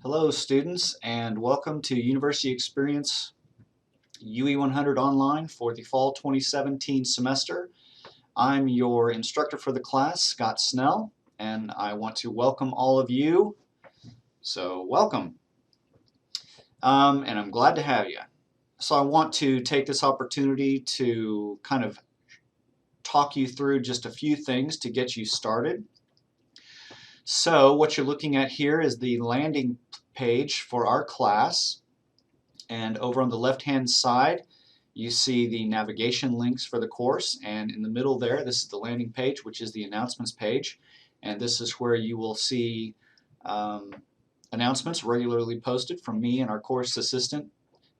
Hello students and welcome to University Experience UE100 Online for the Fall 2017 semester. I'm your instructor for the class, Scott Snell, and I want to welcome all of you. So welcome. And I'm glad to have you. So I want to take this opportunity to kind of talk you through just a few things to get you started. So what you're looking at here is the landing page for our class. And over on the left-hand side, you see the navigation links for the course, and in the middle there, this is the landing page, which is the announcements page, and this is where you will see announcements regularly posted from me and our course assistant,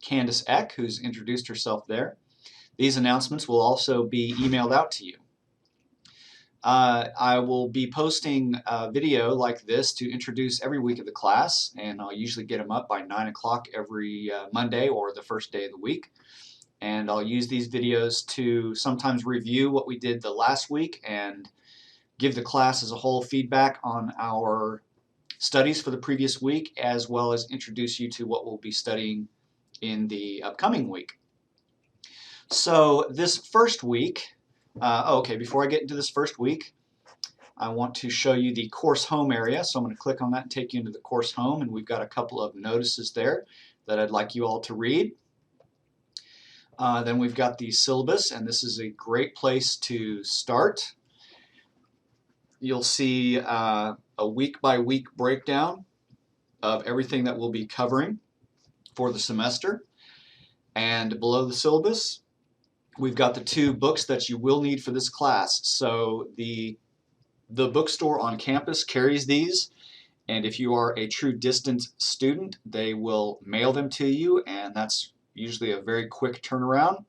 Candace Eck, who's introduced herself there. These announcements will also be emailed out to you. I will be posting a video like this to introduce every week of the class, and I'll usually get them up by 9 o'clock every Monday or the first day of the week. And I'll use these videos to sometimes review what we did the last week and give the class as a whole feedback on our studies for the previous week, as well as introduce you to what we'll be studying in the upcoming week. So this first week, before I get into this first week, I want to show you the course home area. So I'm going to click on that and take you into the course home, and we've got a couple of notices there that I'd like you all to read. Then we've got the syllabus, and this is a great place to start. You'll see a week-by-week breakdown of everything that we'll be covering for the semester. And below the syllabus, we've got the two books that you will need for this class. So the bookstore on campus carries these, and if you are a true distance student, they will mail them to you, and that's usually a very quick turnaround.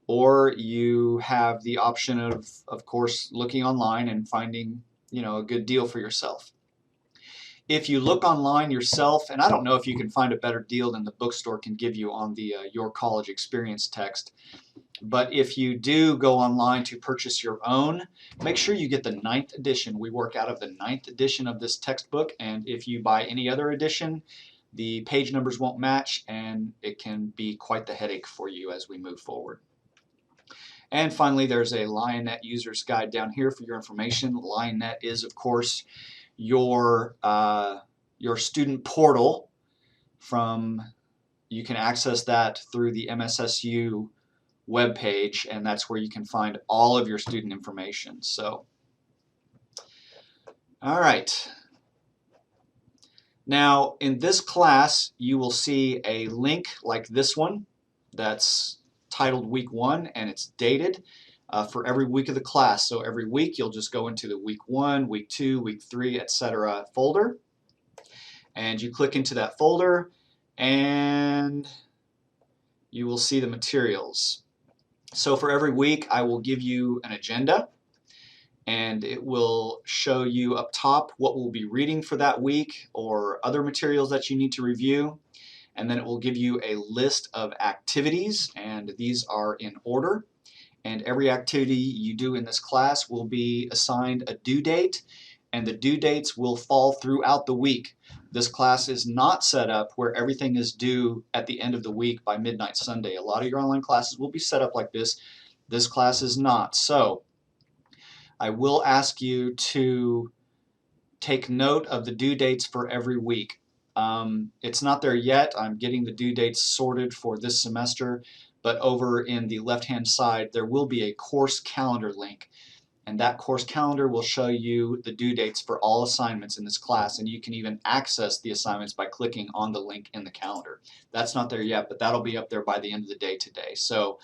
Or you have the option of course, looking online and finding, a good deal for yourself. If you look online yourself, and I don't know if you can find a better deal than the bookstore can give you on the Your College Experience text, but if you do go online to purchase your own, make sure you get the 9th edition. We work out of the 9th edition of this textbook, and if you buy any other edition, the page numbers won't match, and it can be quite the headache for you as we move forward. And finally, there's a LionNet user's guide down here for your information. LionNet is, of course, your student portal. You can access that through the MSSU webpage, and that's where you can find all of your student information. So, all right. Now, in this class, you will see a link like this one that's titled Week 1, and it's dated for every week of the class. So every week, you'll just go into the Week 1, Week 2, Week 3, etc. folder, and you click into that folder, and you will see the materials. So for every week, I will give you an agenda, and it will show you up top what we'll be reading for that week or other materials that you need to review. And then it will give you a list of activities, and these are in order. And every activity you do in this class will be assigned a due date, and the due dates will fall throughout the week. This class is not set up where everything is due at the end of the week by midnight Sunday. A lot of your online classes will be set up like this. This class is not. So I will ask you to take note of the due dates for every week. It's not there yet. I'm getting the due dates sorted for this semester, but over in the left-hand side, there will be a course calendar link. And that course calendar will show you the due dates for all assignments in this class, and you can even access the assignments by clicking on the link in the calendar. That's not there yet, but that'll be up there by the end of the day today. So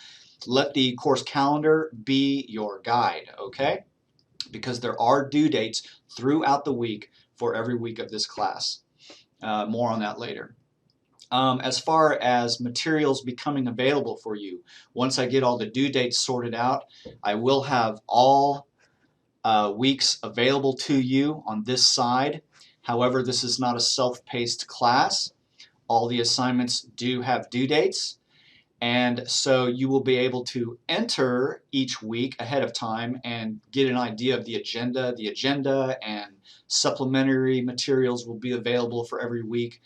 let the course calendar be your guide, okay? Because there are due dates throughout the week for every week of this class. More on that later. As far as materials becoming available for you, once I get all the due dates sorted out, I will have all weeks available to you on this side. However, this is not a self-paced class. All the assignments do have due dates, and so you will be able to enter each week ahead of time and get an idea of the agenda and Supplementary materials will be available for every week,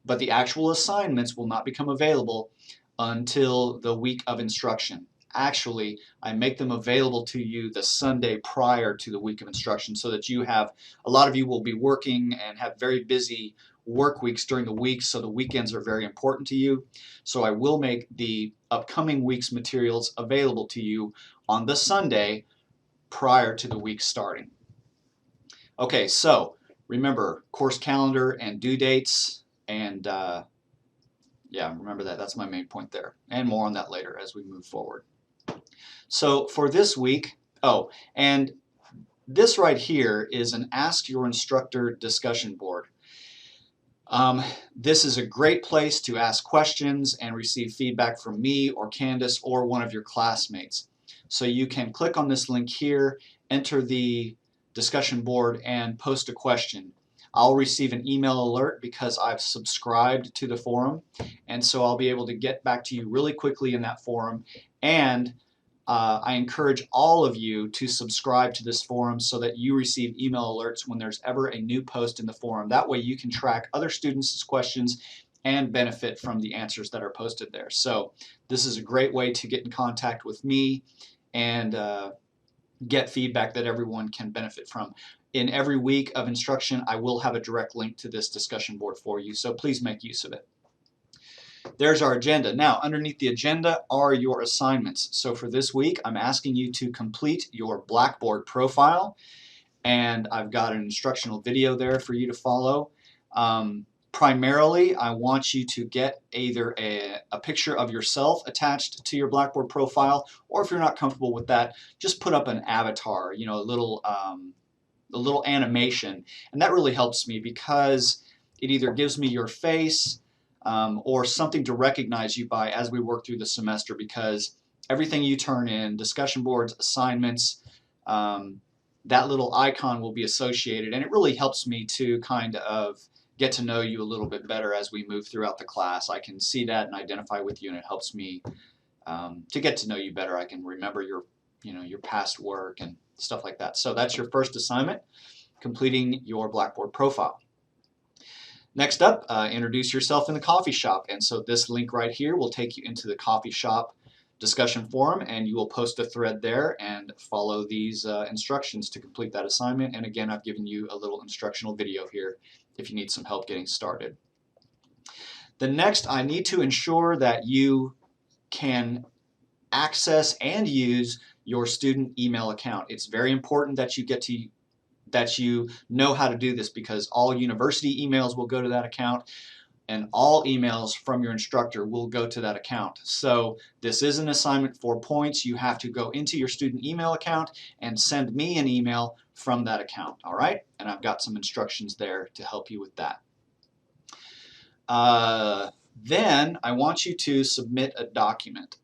but the actual assignments will not become available until the week of instruction. Actually, I make them available to you the Sunday prior to the week of instruction so that you have, a lot of you will be working and have very busy work weeks during the week, so the weekends are very important to you. So I will make the upcoming week's materials available to you on the Sunday prior to the week starting. Okay, so remember course calendar and due dates, and yeah, remember that. That's my main point there, and more on that later as we move forward. So for this week, oh, and this right here is an Ask Your Instructor discussion board. This is a great place to ask questions and receive feedback from me or Candace or one of your classmates. So you can click on this link here, enter the discussion board, and post a question. I'll receive an email alert because I've subscribed to the forum, and so I'll be able to get back to you really quickly in that forum. And I encourage all of you to subscribe to this forum so that you receive email alerts when there's ever a new post in the forum. That way you can track other students' questions and benefit from the answers that are posted there. So this is a great way to get in contact with me and get feedback that everyone can benefit from. In every week of instruction, I will have a direct link to this discussion board for you, so please make use of it. There's our agenda. Now, underneath the agenda are your assignments. So for this week, I'm asking you to complete your Blackboard profile, and I've got an instructional video there for you to follow. Primarily, I want you to get either a picture of yourself attached to your Blackboard profile, or if you're not comfortable with that, just put up an avatar, you know, a little animation, and that really helps me because it either gives me your face or something to recognize you by as we work through the semester, because everything you turn in, discussion boards, assignments, that little icon will be associated, and it really helps me to kind of get to know you a little bit better as we move throughout the class. I can see that and identify with you, and it helps me to get to know you better. I can remember your past work and stuff like that. So that's your first assignment, completing your Blackboard profile. Next up, introduce yourself in the coffee shop. And so this link right here will take you into the coffee shop discussion forum, and you will post a thread there and follow these instructions to complete that assignment. And again, I've given you a little instructional video here if you need some help getting started. The next, I need to ensure that you can access and use your student email account. It's very important that you know how to do this, because all university emails will go to that account, and all emails from your instructor will go to that account. So this is an assignment for points. You have to go into your student email account and send me an email from that account, all right? And I've got some instructions there to help you with that. Then I want you to submit a document.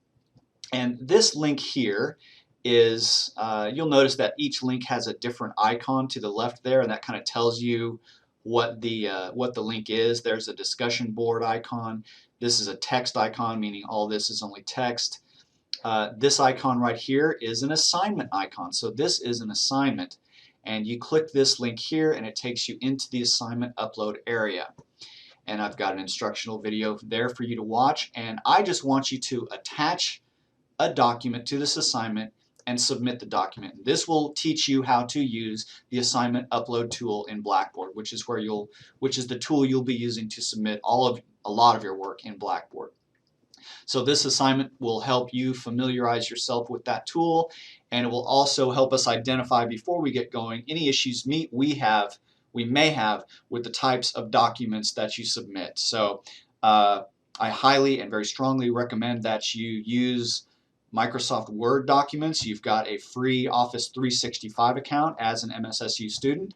And this link here is, you'll notice that each link has a different icon to the left there, and that kind of tells you what the link is. There's a discussion board icon. This is a text icon, meaning all this is only text. This icon right here is an assignment icon. So this is an assignment, and you click this link here and it takes you into the assignment upload area. And I've got an instructional video there for you to watch, and I just want you to attach a document to this assignment and submit the document. This will teach you how to use the assignment upload tool in Blackboard, which is the tool you'll be using to submit a lot of your work in Blackboard. So this assignment will help you familiarize yourself with that tool, and it will also help us identify, before we get going, any issues we may have with the types of documents that you submit. So I highly and very strongly recommend that you use Microsoft Word documents. You've got a free Office 365 account as an MSSU student.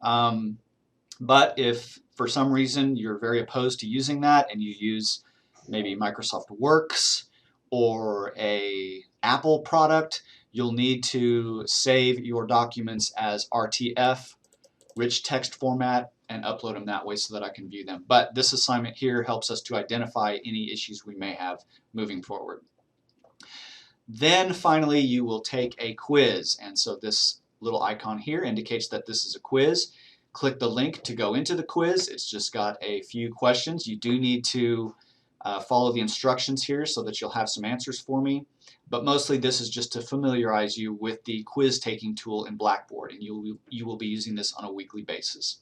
But if for some reason you're very opposed to using that and you use maybe Microsoft Works or a Apple product, you'll need to save your documents as RTF, rich text format, and upload them that way so that I can view them. But this assignment here helps us to identify any issues we may have moving forward. Then finally, you will take a quiz, and so this little icon here indicates that this is a quiz. click the link to go into the quiz. It's just got a few questions. You do need to follow the instructions here so that you'll have some answers for me. But mostly this is just to familiarize you with the quiz taking tool in Blackboard, and you will be using this on a weekly basis.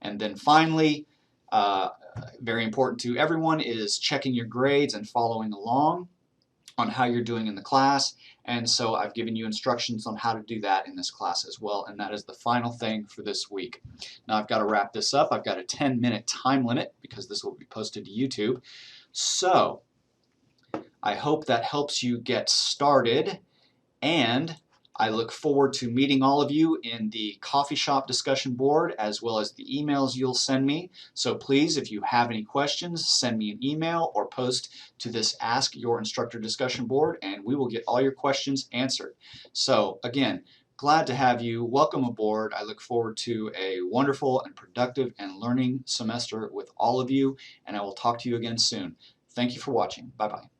And then finally, very important to everyone, is checking your grades and following along on how you're doing in the class. And so I've given you instructions on how to do that in this class as well, and that is the final thing for this week. Now I've got to wrap this up. I've got a 10-minute time limit because this will be posted to YouTube. So I hope that helps you get started, and I look forward to meeting all of you in the coffee shop discussion board as well as the emails you'll send me. So please, if you have any questions, send me an email or post to this Ask Your Instructor discussion board, and we will get all your questions answered. So again, glad to have you. Welcome aboard. I look forward to a wonderful and productive and learning semester with all of you, and I will talk to you again soon. Thank you for watching. Bye-bye.